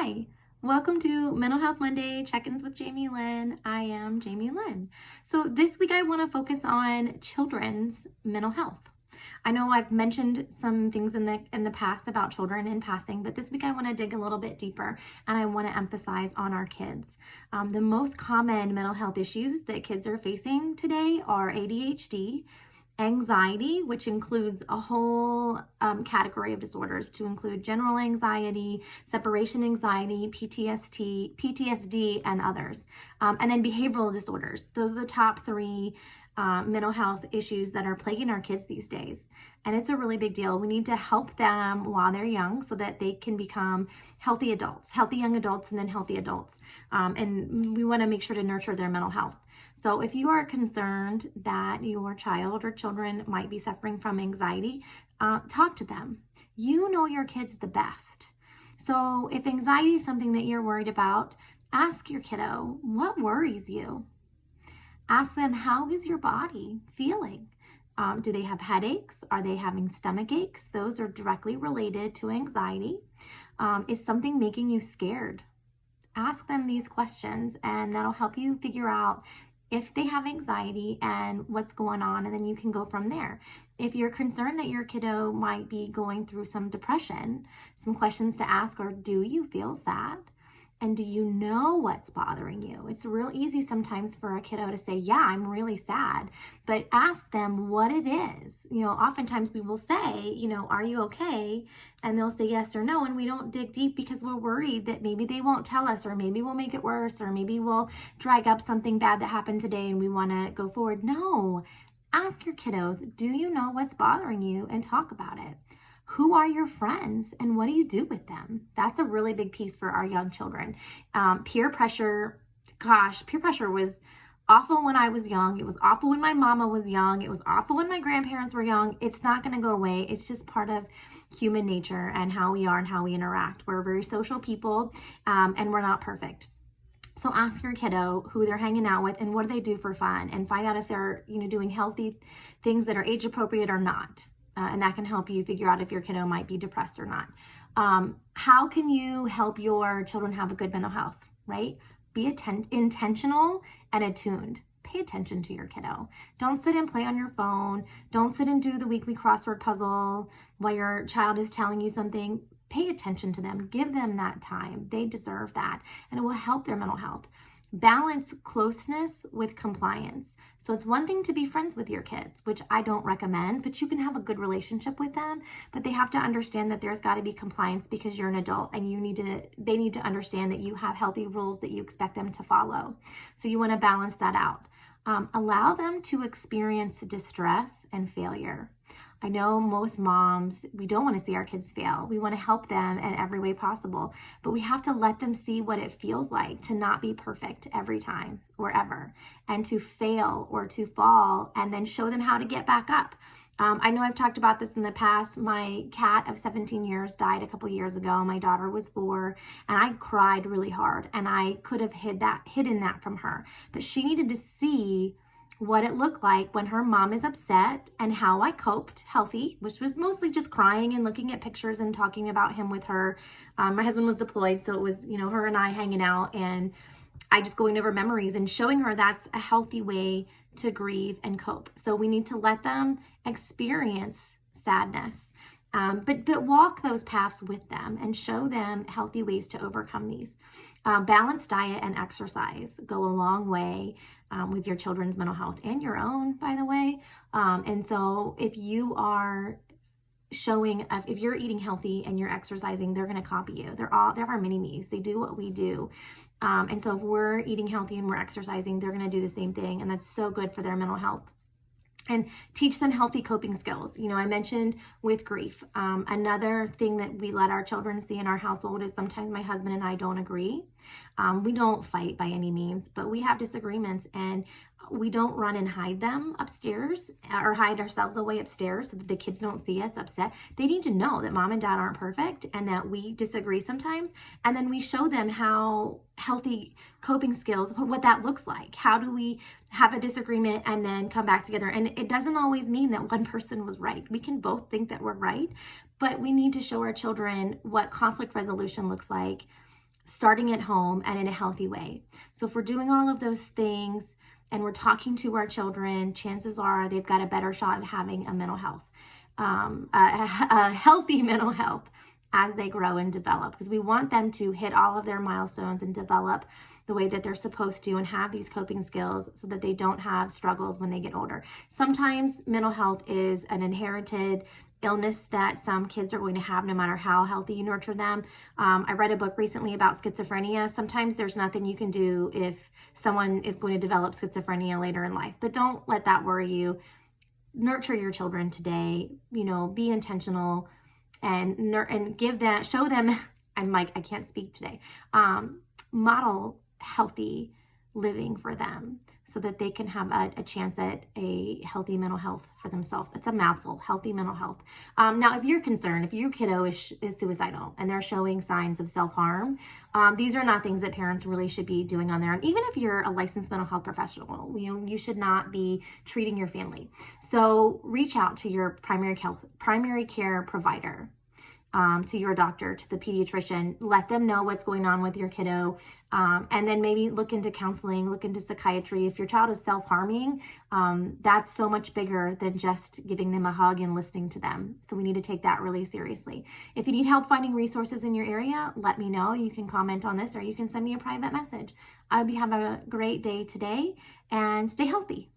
Hi, welcome to Mental Health Monday Check-ins with Jamie Lynn. I am Jamie Lynn. So this week I want to focus on children's mental health. I know I've mentioned some things in the past about children in passing, but this week I want to dig a little bit deeper and I want to emphasize on our kids. The most common mental health issues that kids are facing today are ADHD, anxiety, which includes a whole category of disorders to include general anxiety, separation anxiety, PTSD, and others. And then behavioral disorders. Those are the top three mental health issues that are plaguing our kids these days. And it's a really big deal. We need to help them while they're young so that they can become healthy adults, healthy young adults, and then healthy adults. And we want to make sure to nurture their mental health. So if you are concerned that your child or children might be suffering from anxiety, talk to them. You know your kids the best. So if anxiety is something that you're worried about, ask your kiddo, what worries you? Ask them, how is your body feeling? Do they have headaches? Are they having stomach aches? Those are directly related to anxiety. Is something making you scared? Ask them these questions and that'll help you figure out if they have anxiety and what's going on, and then you can go from there. If you're concerned that your kiddo might be going through some depression, some questions to ask are, do you feel sad? And do you know what's bothering you? It's real easy sometimes for a kiddo to say, yeah, I'm really sad, but ask them what it is. Oftentimes we will say, are you okay? And they'll say yes or no. And we don't dig deep because we're worried that maybe they won't tell us, or maybe we'll make it worse, or maybe we'll drag up something bad that happened today and we want to go forward. No, ask your kiddos, do you know what's bothering you? And talk about it. Who are your friends and what do you do with them? That's a really big piece for our young children. Peer pressure, peer pressure was awful when I was young. It was awful when my mama was young. It was awful when my grandparents were young. It's not going to go away. It's just part of human nature and how we are and how we interact. We're very social people, and we're not perfect. So ask your kiddo who they're hanging out with and what do they do for fun, and find out if they're doing healthy things that are age appropriate or not. And that can help you figure out if your kiddo might be depressed or not. How can you help your children have a good mental health, right? Be intentional and attuned. Pay attention to your kiddo. Don't sit and play on your phone. Don't sit and do the weekly crossword puzzle while your child is telling you something. Pay attention to them. Give them that time. They deserve that, and it will help their mental health. Balance closeness with compliance. So it's one thing to be friends with your kids, which I don't recommend, but you can have a good relationship with them, but they have to understand that there's got to be compliance because you're an adult and they need to understand that you have healthy rules that you expect them to follow. So you want to balance that out. Allow them to experience distress and failure. I know most moms, we don't want to see our kids fail. We want to help them in every way possible, but we have to let them see what it feels like to not be perfect every time or ever, and to fail or to fall, and then show them how to get back up. I know I've talked about this in the past. My cat of 17 years died a couple years ago. My daughter was 4, and I cried really hard, and I could have hidden that from her, but she needed to see what it looked like when her mom is upset and how I coped healthy, which was mostly just crying and looking at pictures and talking about him with her. My husband was deployed, so it was, her and I hanging out and I just going over memories and showing her that's a healthy way to grieve and cope. So we need to let them experience sadness, but walk those paths with them and show them healthy ways to overcome these. Balanced diet and exercise go a long way with your children's mental health and your own, by the way. And so if you are if you're eating healthy and you're exercising, they're going to copy you. They're our mini-me's. They do what we do. And so if we're eating healthy and we're exercising, they're going to do the same thing. And that's so good for their mental health. And teach them healthy coping skills. I mentioned with grief. Another thing that we let our children see in our household is sometimes my husband and I don't agree. We don't fight by any means, but we have disagreements, and we don't run and hide them upstairs or hide ourselves away upstairs so that the kids don't see us upset. They need to know that mom and dad aren't perfect and that we disagree sometimes. And then we show them how healthy coping skills, what that looks like. How do we have a disagreement and then come back together? And it doesn't always mean that one person was right. We can both think that we're right, but we need to show our children what conflict resolution looks like, starting at home and in a healthy way. So if we're doing all of those things and we're talking to our children, chances are they've got a better shot at having a mental health, a healthy mental health as they grow and develop, because we want them to hit all of their milestones and develop the way that they're supposed to and have these coping skills so that they don't have struggles when they get older. Sometimes mental health is an inherited illness that some kids are going to have no matter how healthy you nurture them. I read a book recently about schizophrenia. Sometimes there's nothing you can do if someone is going to develop schizophrenia later in life, but don't let that worry you. Nurture your children today, be intentional and give that, show them, I can't speak today, model healthy living for them so that they can have a chance at a healthy mental health for themselves. It's a mouthful, healthy mental health. Now, if you're concerned, if your kiddo is suicidal and they're showing signs of self-harm, these are not things that parents really should be doing on their own. Even if you're a licensed mental health professional, you should not be treating your family. So reach out to your primary care provider, to your doctor, to the pediatrician, let them know what's going on with your kiddo, and then maybe look into counseling, look into psychiatry. If your child is self-harming, that's so much bigger than just giving them a hug and listening to them. So we need to take that really seriously. If you need help finding resources in your area, let me know. You can comment on this or you can send me a private message. I hope you have a great day today and stay healthy.